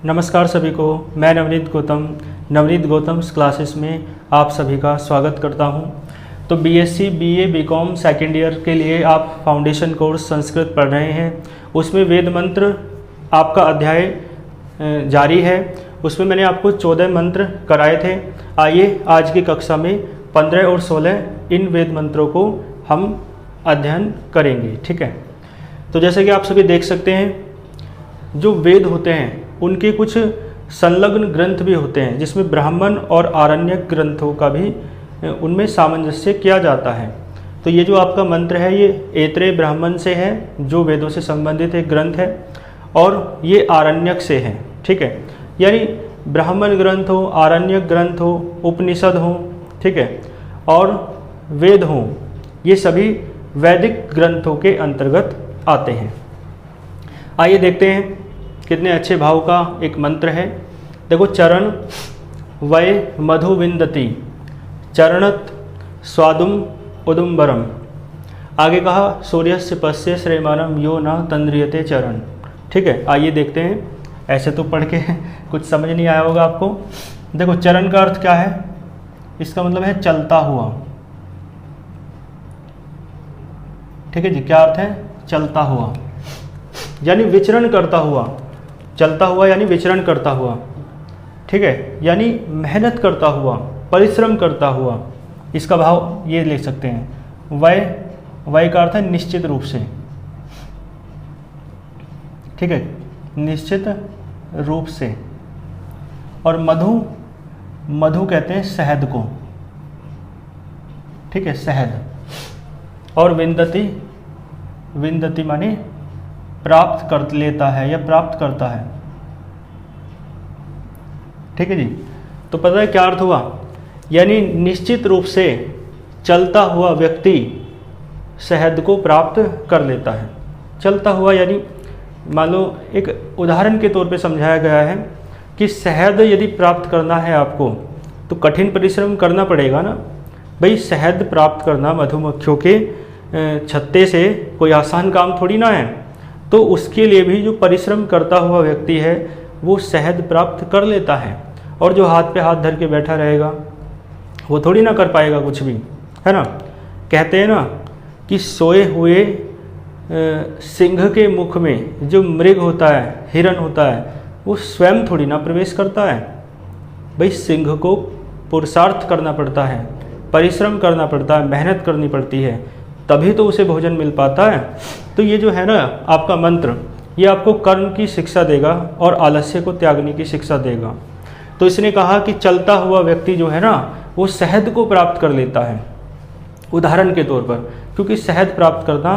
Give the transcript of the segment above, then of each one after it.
नमस्कार सभी को, मैं नवनीत गौतम क्लासेस में आप सभी का स्वागत करता हूं। तो BSc BA BCom second year के लिए आप फाउंडेशन कोर्स संस्कृत पढ़ रहे हैं। उसमें वेद मंत्र आपका अध्याय जारी है। उसमें मैंने आपको 14 मंत्र कराए थे। आइए आज की कक्षा में 15 और 16 इन वेद मंत्रों को हम अध्ययन करेंगे। ठीक है, तो जैसे कि आप सभी देख सकते हैं, जो वेद होते हैं उनके कुछ संलग्न ग्रंथ भी होते हैं, जिसमें ब्राह्मण और आरण्यक ग्रंथों का भी उनमें सामंजस्य किया जाता है। तो ये जो आपका मंत्र है ये ऐत्रेय ब्राह्मण से है, जो वेदों से संबंधित एक ग्रंथ है, और ये आरण्यक से है। ठीक है, यानी ब्राह्मण ग्रंथ हो, आरण्यक ग्रंथ हो, उपनिषद हो, ठीक है, और वेद हो, ये सभी वैदिक ग्रंथों के अंतर्गत आते हैं। आइए देखते हैं कितने अच्छे भाव का एक मंत्र है। देखो, चरण वै मधु विंदति चरणत स्वादुम उदुम्बरम। आगे कहा सूर्यस्य पश्य श्रेमानम यो न तंद्रियते चरण। ठीक है, आइए देखते हैं। ऐसे तो पढ़ के कुछ समझ नहीं आया होगा आपको। देखो, चरण का अर्थ क्या है? इसका मतलब है चलता हुआ। ठीक है जी, क्या अर्थ है? चलता हुआ यानी विचरण करता हुआ। चलता हुआ यानी विचरण करता हुआ। ठीक है, यानी मेहनत करता हुआ, परिश्रम करता हुआ। इसका भाव ये लिख सकते हैं। वै का अर्थ है निश्चित रूप से। ठीक है, निश्चित रूप से। और मधु कहते हैं शहद को। ठीक है, शहद। और विंदति माने प्राप्त कर लेता है या प्राप्त करता है। ठीक है जी, तो पता है क्या अर्थ हुआ? यानी निश्चित रूप से चलता हुआ व्यक्ति शहद को प्राप्त कर लेता है। चलता हुआ यानी मान लो एक उदाहरण के तौर पे समझाया गया है कि शहद यदि प्राप्त करना है आपको तो कठिन परिश्रम करना पड़ेगा ना भाई। शहद प्राप्त करना मधुमक्खियों के छत्ते से कोई आसान काम थोड़ी ना है। तो उसके लिए भी जो परिश्रम करता हुआ व्यक्ति है वो शहद प्राप्त कर लेता है। और जो हाथ पे हाथ धर के बैठा रहेगा वो थोड़ी ना कर पाएगा कुछ भी, है ना। कहते हैं ना कि सोए हुए सिंह के मुख में जो मृग होता है, हिरन होता है, वो स्वयं थोड़ी ना प्रवेश करता है भाई। सिंह को पुरुषार्थ करना पड़ता है, परिश्रम करना पड़ता है, मेहनत करनी पड़ती है, तभी तो उसे भोजन मिल पाता है। तो ये जो है ना आपका मंत्र, ये आपको कर्म की शिक्षा देगा और आलस्य को त्यागने की शिक्षा देगा। तो इसने कहा कि चलता हुआ व्यक्ति जो है ना वो शहद को प्राप्त कर लेता है, उदाहरण के तौर पर। क्योंकि शहद प्राप्त करना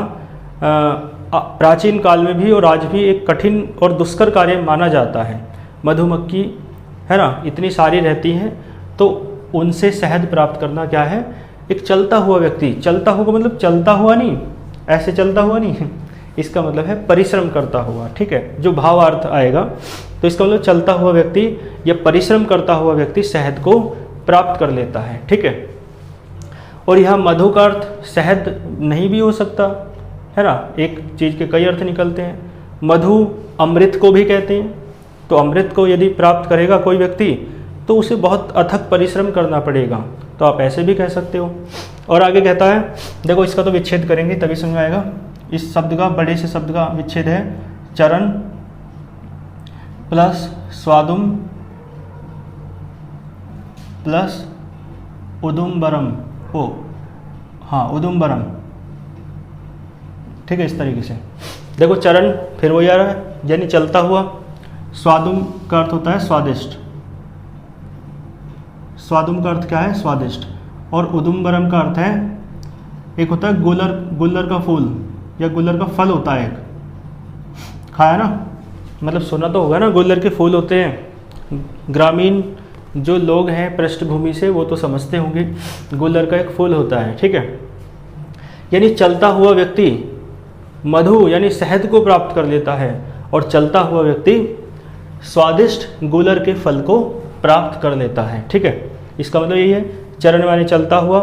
प्राचीन काल में भी और आज भी एक कठिन और दुष्कर कार्य माना जाता है। मधुमक्खी है ना इतनी सारी रहती हैं, तो उनसे शहद प्राप्त करना क्या है? एक चलता हुआ व्यक्ति। चलता हुआ मतलब चलता हुआ नहीं, ऐसे चलता हुआ नहीं, इसका मतलब है परिश्रम करता हुआ। ठीक है, जो भावार्थ आएगा तो इसका मतलब चलता हुआ व्यक्ति या परिश्रम करता हुआ व्यक्ति शहद को प्राप्त कर लेता है। ठीक है, और यह मधु का अर्थ शहद नहीं भी हो सकता है ना। एक चीज़ के कई अर्थ निकलते हैं। मधु अमृत को भी कहते हैं। तो अमृत को यदि प्राप्त करेगा कोई व्यक्ति तो उसे बहुत अथक परिश्रम करना पड़ेगा, तो आप ऐसे भी कह सकते हो। और आगे कहता है, देखो इसका तो विच्छेद करेंगे तभी समझ में आएगा। इस शब्द का, बड़े से शब्द का विच्छेद है चरण प्लस स्वादुम प्लस उदुम्बरम हो। हाँ, उदुम्बरम। ठीक है, इस तरीके से देखो चरण फिर वही आ रहा है, यानी चलता हुआ। स्वादुम का अर्थ होता है स्वादिष्ट। स्वादुम का अर्थ क्या है? स्वादिष्ट। और उदुम्बरम का अर्थ है, एक होता है गुल्लर का फूल या गुल्लर का फल होता है एक, खाया ना, मतलब सुना तो होगा ना। गुल्लर के फूल होते हैं, ग्रामीण जो लोग हैं पृष्ठभूमि से वो तो समझते होंगे, गुल्लर का एक फूल होता है। ठीक है, यानी चलता हुआ व्यक्ति मधु यानी शहद को प्राप्त कर लेता है, और चलता हुआ व्यक्ति स्वादिष्ट गुल्लर के फल को प्राप्त कर लेता है। ठीक है, इसका मतलब यही है। चरण माने चलता हुआ,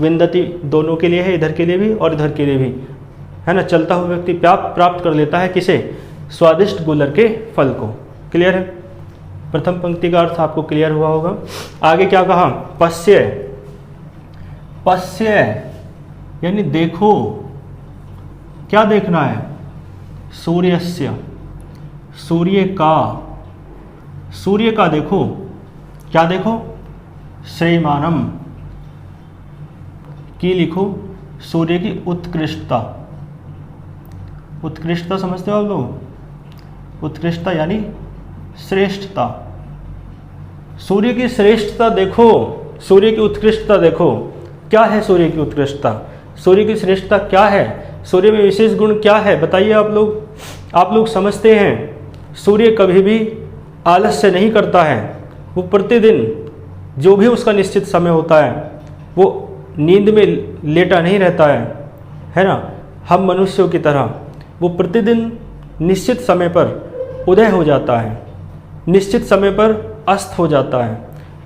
विंदति दोनों के लिए है, इधर के लिए भी और इधर के लिए भी, है ना। चलता हुआ व्यक्ति प्राप्त कर लेता है किसे? स्वादिष्ट गुल्लर के फल को। क्लियर है? प्रथम पंक्ति का अर्थ आपको क्लियर हुआ होगा। आगे क्या कहा, पश्य, पश्य यानी देखो, क्या देखना है, सूर्यस्य, सूर्य का, सूर्य का देखो, क्या देखो, श्रेयमानम की लिखो, सूर्य की उत्कृष्टता, उत्कृष्टता समझते हो आप लोग, उत्कृष्टता यानी श्रेष्ठता, सूर्य की श्रेष्ठता देखो, सूर्य की उत्कृष्टता देखो। क्या है सूर्य की उत्कृष्टता, सूर्य की श्रेष्ठता क्या है, सूर्य में विशेष गुण क्या है, बताइए आप लोग समझते हैं सूर्य कभी भी आलस्य नहीं करता है, वो प्रतिदिन जो भी उसका निश्चित समय होता है वो नींद में लेटा नहीं रहता है ना। हम मनुष्यों की तरह वो प्रतिदिन निश्चित समय पर उदय हो जाता है, निश्चित समय पर अस्त हो जाता है।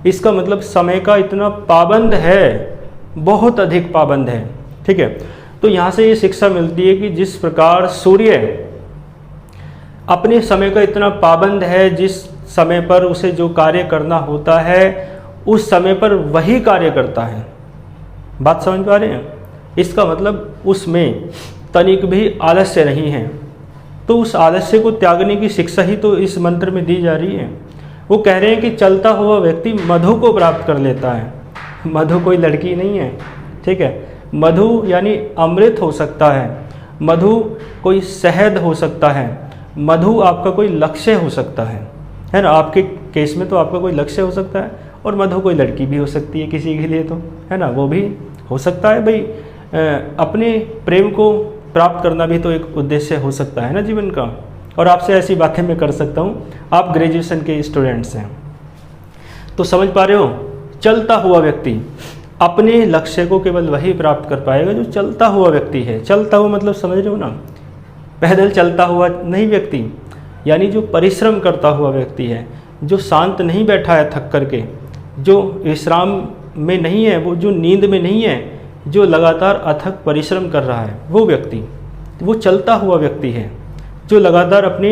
इसका मतलब समय का इतना पाबंद है, बहुत अधिक पाबंद है, ठीक है। तो यहाँ से ये शिक्षा मिलती है कि जिस प्रकार सूर्य अपने समय का इतना पाबंद है, जिस समय पर उसे जो कार्य करना होता है उस समय पर वही कार्य करता है। बात समझ पा रहे हैं? इसका मतलब उसमें तनिक भी आलस्य नहीं है। तो उस आलस्य को त्यागने की शिक्षा ही तो इस मंत्र में दी जा रही है। वो कह रहे हैं कि चलता हुआ व्यक्ति मधु को प्राप्त कर लेता है। मधु कोई लड़की नहीं है, ठीक है। मधु यानी अमृत हो सकता है, मधु कोई शहद हो सकता है, मधु आपका कोई लक्ष्य हो सकता है ना। आपके केस में तो आपका कोई लक्ष्य हो सकता है, और मधु कोई लड़की भी हो सकती है किसी के लिए, तो है ना, वो भी हो सकता है। भाई अपने प्रेम को प्राप्त करना भी तो एक उद्देश्य हो सकता है ना जीवन का। और आपसे ऐसी बातें मैं कर सकता हूँ, आप ग्रेजुएशन के स्टूडेंट्स हैं तो समझ पा रहे हो। चलता हुआ व्यक्ति अपने लक्ष्य को केवल वही प्राप्त कर पाएगा जो चलता हुआ व्यक्ति है। चलता हुआ मतलब समझ रहे हो ना, पैदल चलता हुआ नहीं व्यक्ति, यानी जो परिश्रम करता हुआ व्यक्ति है, जो शांत नहीं बैठा है थक करके, जो विश्राम में नहीं है, वो जो नींद में नहीं है, जो लगातार अथक परिश्रम कर रहा है, वो व्यक्ति, वो चलता हुआ व्यक्ति है। जो लगातार अपने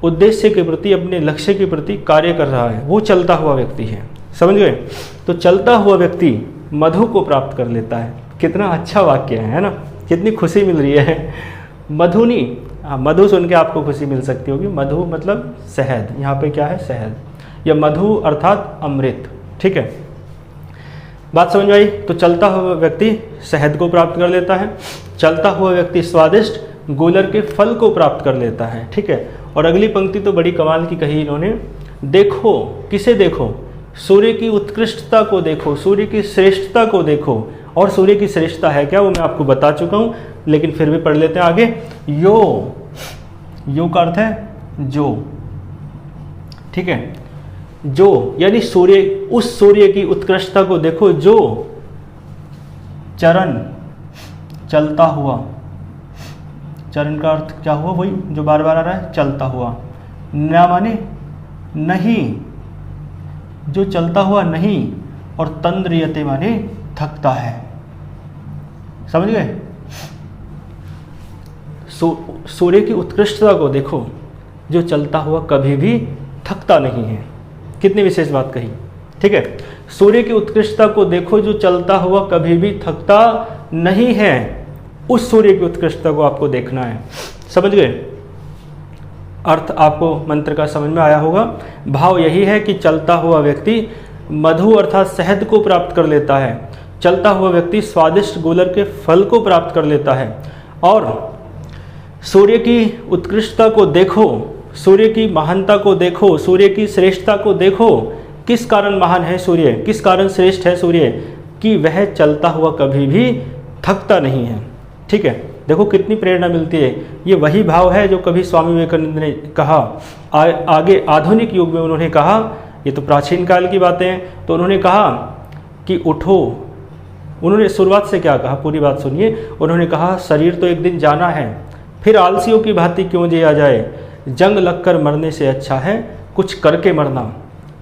उद्देश्य के प्रति, अपने लक्ष्य के प्रति कार्य कर रहा है, वो चलता हुआ व्यक्ति है। समझ गए? तो चलता हुआ व्यक्ति मधु को प्राप्त कर लेता है। कितना अच्छा वाक्य है ना, कितनी खुशी मिल रही है। मधु नहीं, मधु सुन के आपको खुशी मिल सकती होगी। मधु मतलब शहद, यहाँ पे क्या है, शहद, या मधु अर्थात अमृत, ठीक है। बात समझ आई? तो चलता हुआ व्यक्ति शहद को प्राप्त कर लेता है, चलता हुआ व्यक्ति स्वादिष्ट गोलर के फल को प्राप्त कर लेता है, ठीक है। और अगली पंक्ति तो बड़ी कमाल की कही इन्होंने, देखो, किसे देखो, सूर्य की उत्कृष्टता को देखो, सूर्य की श्रेष्ठता को देखो। और सूर्य की श्रेष्ठता है क्या, वो मैं आपको बता चुका हूँ, लेकिन फिर भी पढ़ लेते हैं आगे। यो का अर्थ है जो, ठीक है। जो यानी सूर्य, उस सूर्य की उत्कृष्टता को देखो जो चरण, चलता हुआ, चरण का अर्थ क्या हुआ, वही जो बार बार आ रहा है, चलता हुआ। न माने नहीं, जो चलता हुआ नहीं, और तंद्रियते माने थकता है। समझ गए? सूर्य की उत्कृष्टता को देखो जो चलता हुआ कभी भी थकता नहीं है। कितनी विशेष बात कही, ठीक है। सूर्य की उत्कृष्टता को देखो जो चलता हुआ कभी भी थकता नहीं है। उस सूर्य की उत्कृष्टता को आपको देखना है। समझ गए? अर्थ आपको मंत्र का समझ में आया होगा। भाव यही है कि चलता हुआ व्यक्ति मधु अर्थात शहद को प्राप्त कर लेता है, चलता हुआ व्यक्ति स्वादिष्ट गोलर के फल को प्राप्त कर लेता है। और सूर्य की उत्कृष्टता को देखो, सूर्य की महानता को देखो, सूर्य की श्रेष्ठता को देखो। किस कारण महान है सूर्य, किस कारण श्रेष्ठ है सूर्य, कि वह चलता हुआ कभी भी थकता नहीं है, ठीक है। देखो कितनी प्रेरणा मिलती है। ये वही भाव है जो कभी स्वामी विवेकानंद ने कहा, आगे आधुनिक युग में उन्होंने कहा, ये तो प्राचीन काल की बातें हैं, तो उन्होंने कहा कि उठो। उन्होंने शुरुआत से क्या कहा, पूरी बात सुनिए। उन्होंने कहा शरीर तो एक दिन जाना है, फिर आलसियों की भांति क्यों जिया जाए, जंग लगकर मरने से अच्छा है कुछ करके मरना।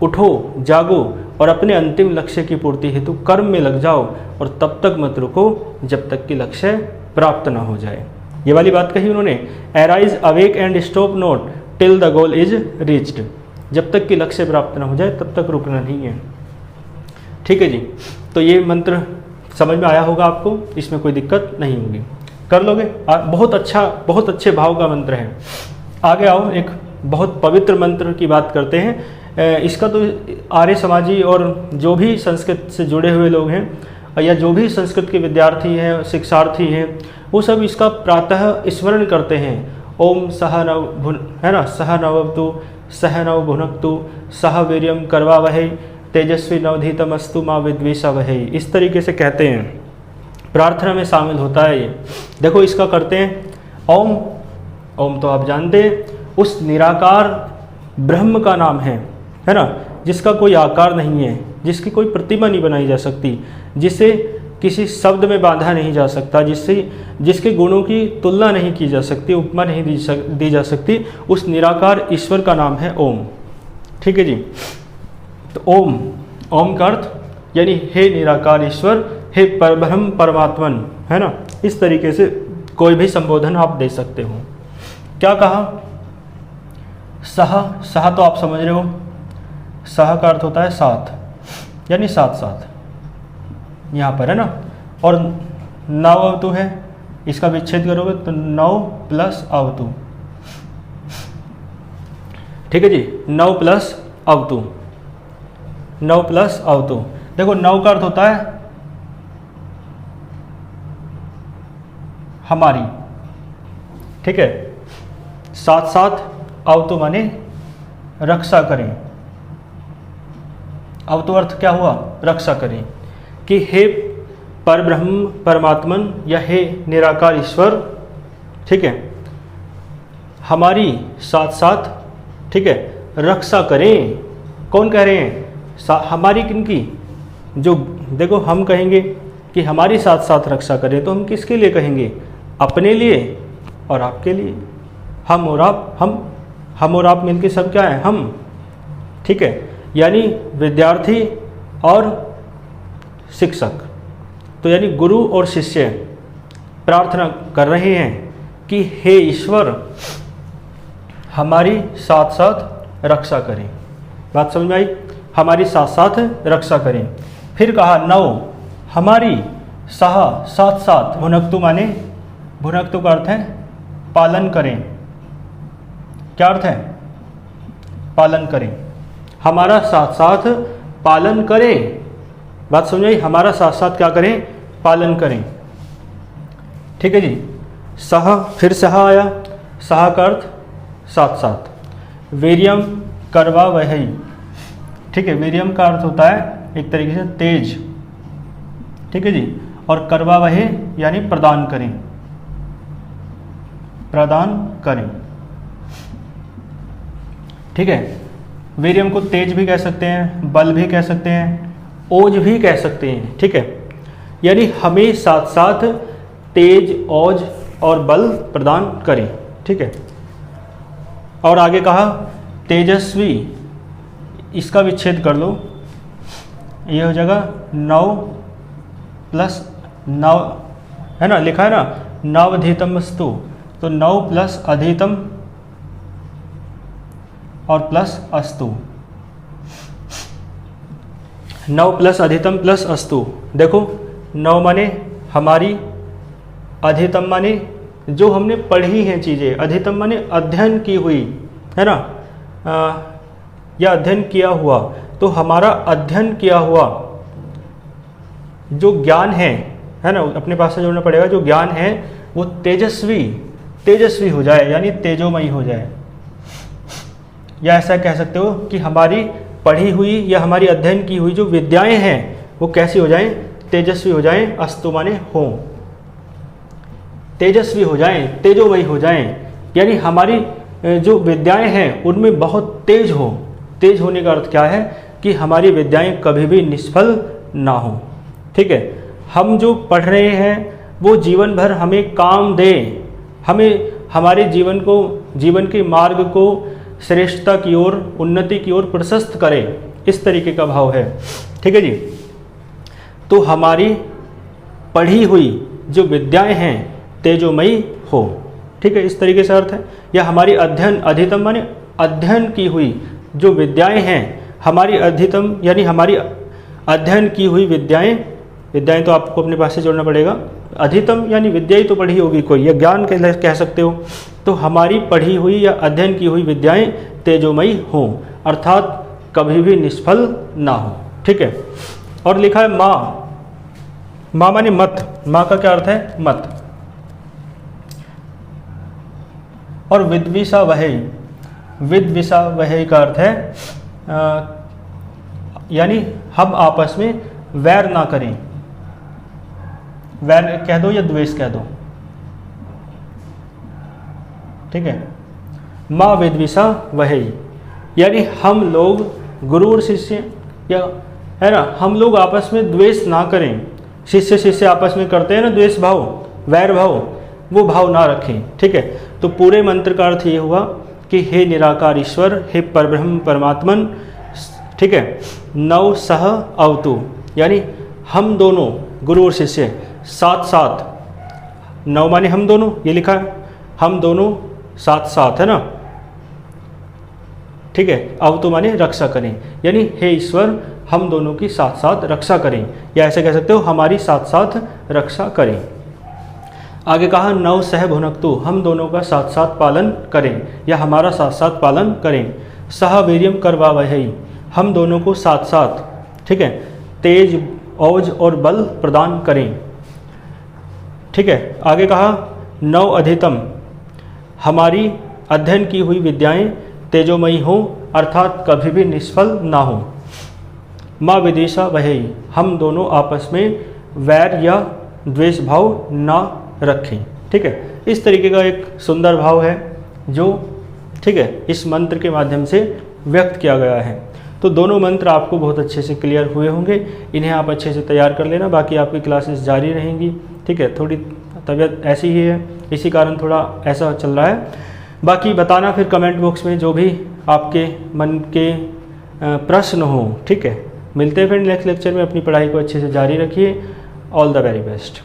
उठो, जागो और अपने अंतिम लक्ष्य की पूर्ति हेतु कर्म में लग जाओ, और तब तक मत रुको जब तक कि लक्ष्य प्राप्त ना हो जाए। ये वाली बात कही उन्होंने, arise awake and stop not till the goal is reached. जब तक कि लक्ष्य प्राप्त ना हो जाए तब तक रुकना नहीं है। ठीक है जी, तो ये मंत्र समझ में आया होगा आपको, इसमें कोई दिक्कत नहीं होगी, कर लोगे। बहुत अच्छा, बहुत अच्छे भाव का मंत्र है। आगे आओ, एक बहुत पवित्र मंत्र की बात करते हैं। इसका तो आर्य समाजी और जो भी संस्कृत से जुड़े हुए लोग हैं या जो भी संस्कृत के विद्यार्थी हैं, शिक्षार्थी हैं, वो सब इसका प्रातः स्मरण करते हैं। ओम सह नव भुन, है ना, सह नवतु सह नव भुनक्तु सह वीर्यम करवावहै तेजस्वी नवधीतमस्तु माँ विद्वेषावहै, इस तरीके से कहते हैं, प्रार्थना में शामिल होता है ये। देखो इसका करते हैं। ओम, ओम तो आप जानते हैं उस निराकार ब्रह्म का नाम है ना, जिसका कोई आकार नहीं है, जिसकी कोई प्रतिमा नहीं बनाई जा सकती, जिसे किसी शब्द में बांधा नहीं जा सकता, जिसके गुणों की तुलना नहीं की जा सकती, उपमा नहीं दी जा सकती, उस निराकार ईश्वर का नाम है ओम। ठीक है जी, तो ओम, ओम का अर्थ यानी हे निराकार ईश्वर, हे परब्रह्म परमात्मन, है ना, इस तरीके से कोई भी संबोधन आप दे सकते हो। क्या कहा? सह, सह तो आप समझ रहे हो, सह का अर्थ होता है साथ, यानी साथ साथ, यहाँ पर है ना। और नव अवतु है, इसका विच्छेद करोगे तो नव प्लस अवतु। ठीक है जी, नव प्लस अवतु, नव प्लस अवतु। देखो नव का अर्थ होता है हमारी, ठीक है, साथ साथ अवतु माने रक्षा करें। अवतु अर्थ क्या हुआ? रक्षा करें, कि हे परब्रह्म परमात्मन या हे निराकार ईश्वर, ठीक है, हमारी साथ साथ, ठीक है, रक्षा करें। कौन कह रहे हैं? हमारी किनकी? जो देखो हम कहेंगे कि हमारी साथ साथ रक्षा करें, तो हम किसके लिए कहेंगे? अपने लिए और आपके लिए। हम और आप, हम और आप मिलके सब क्या है? हम। ठीक है, यानी विद्यार्थी और शिक्षक, तो यानी गुरु और शिष्य प्रार्थना कर रहे हैं कि हे ईश्वर हमारी साथ साथ रक्षा करें। बात समझ में आई? हमारी साथ साथ रक्षा करें। फिर कहा नव, हमारी, सह साथ साथ, भुनक्तु माने, भुनक्तु का अर्थ है पालन करें। क्या अर्थ है? पालन करें, हमारा साथ साथ पालन करें। बात समझ आई? हमारा साथ साथ क्या करें? पालन करें। ठीक है जी, सह, फिर सह आया, सह का अर्थ साथ साथ। वीर्यम करवा वही, ठीक है, वीर्यम का अर्थ होता है एक तरीके से तेज, ठीक है जी, और करवा वहे यानी प्रदान करें, प्रदान करें। ठीक है, वीर्यम को तेज भी कह सकते हैं, बल भी कह सकते हैं, ओज भी कह सकते हैं। ठीक है, यानी हमें साथ साथ तेज, ओज और बल प्रदान करें। ठीक है, और आगे कहा तेजस्वी, इसका विच्छेद कर लो, ये हो जाएगा नव प्लस नव, है ना, लिखा है ना नवधीतम स्तु, तो नव प्लस अधितम और प्लस अस्तु, नव प्लस अधितम प्लस अस्तु। देखो नव माने हमारी, अधितम माने जो हमने पढ़ी हैं चीज़ें, अधितम माने अध्ययन की हुई, है ना, या अध्ययन किया हुआ, तो हमारा अध्ययन किया हुआ जो ज्ञान है ना, अपने पास से जोड़ना पड़ेगा, जो ज्ञान है वो तेजस्वी, तेजस्वी हो जाए, यानी तेजोमयी हो जाए। या ऐसा कह सकते हो कि हमारी पढ़ी हुई या हमारी अध्ययन की हुई जो विद्याएं हैं वो कैसी हो जाएं? तेजस्वी हो जाएं। अस्तु माने हो, तेजस्वी हो जाएं, तेजोमयी हो जाएं, यानी हमारी जो विद्याएं हैं उनमें बहुत तेज हो। तेज होने का अर्थ क्या है? कि हमारी विद्याएं कभी भी निष्फल ना हो। ठीक है, हम जो पढ़ रहे हैं वो जीवन भर हमें काम दे, हमें हमारे जीवन को, जीवन के मार्ग को श्रेष्ठता की ओर, उन्नति की ओर प्रशस्त करे, इस तरीके का भाव है। ठीक है जी, तो हमारी पढ़ी हुई जो विद्याएं हैं तेजोमयी हो। ठीक है, इस तरीके से अर्थ है। या हमारी अध्ययन, अधितम माने अध्ययन की हुई जो विद्याएं हैं हमारी अधितम यानी हमारी अध्ययन की हुई विद्याएं, विद्याएं तो आपको अपने पास से जोड़ना पड़ेगा, अधितम यानी विद्या ही तो पढ़ी होगी कोई, या ज्ञान कह सकते हो। तो हमारी पढ़ी हुई या अध्ययन की हुई विद्याएं तेजोमयी हों, अर्थात कभी भी निष्फल ना हो। ठीक है। और लिखा है माँ, माँ माने मत, माँ का क्या अर्थ है? मत। और विद्विषा वहै, विद्विषा वहै का अर्थ है यानी हम आपस में वैर ना करें, वैर कह दो या द्वेष कह दो। ठीक है। माँ विद्विषा वहै यानी हम लोग गुरु और शिष्य या है ना, हम लोग आपस में द्वेष ना करें। शिष्य शिष्य आपस में करते हैं ना द्वेष भाव, वैर भाव, वो भाव ना रखें। ठीक है। तो पूरे मंत्र का अर्थ ये हुआ कि हे निराकार ईश्वर, हे परब्रह्म परमात्मन, ठीक है, नव सह अवतु यानी हम दोनों गुरु और शिष्य साथ साथ, नव माने हम दोनों, ये लिखा है हम दोनों साथ साथ, है ना। ठीक है। अवतु माने रक्षा करें, यानी हे ईश्वर हम दोनों की साथ साथ रक्षा करें, या ऐसे कह सकते हो हमारी साथ साथ रक्षा करें। आगे कहा नव सह भुनक्तु, हम दोनों का साथ साथ पालन करें या हमारा साथ साथ पालन करें। सह वीर्यम करवावहै, हम दोनों को साथ साथ, ठीक है, तेज औज और बल प्रदान करें। ठीक है। आगे कहा नव अधितम, हमारी अध्ययन की हुई विद्याएं तेजोमयी हों, अर्थात कभी भी निष्फल ना हो। माँ विदिशा वहै, हम दोनों आपस में वैर या द्वेष भाव ना रखें। ठीक है। इस तरीके का एक सुंदर भाव है जो, ठीक है, इस मंत्र के माध्यम से व्यक्त किया गया है। तो दोनों मंत्र आपको बहुत अच्छे से क्लियर हुए होंगे, इन्हें आप अच्छे से तैयार कर लेना। बाकी आपकी क्लासेस जारी रहेंगी। ठीक है। थोड़ी तबीयत ऐसी ही है, इसी कारण थोड़ा ऐसा चल रहा है। बाकी बताना फिर कमेंट बॉक्स में जो भी आपके मन के प्रश्न हो। ठीक है। मिलते हैं फिर नेक्स्ट लेक्चर में। अपनी पढ़ाई को अच्छे से जारी रखिए। All the very best.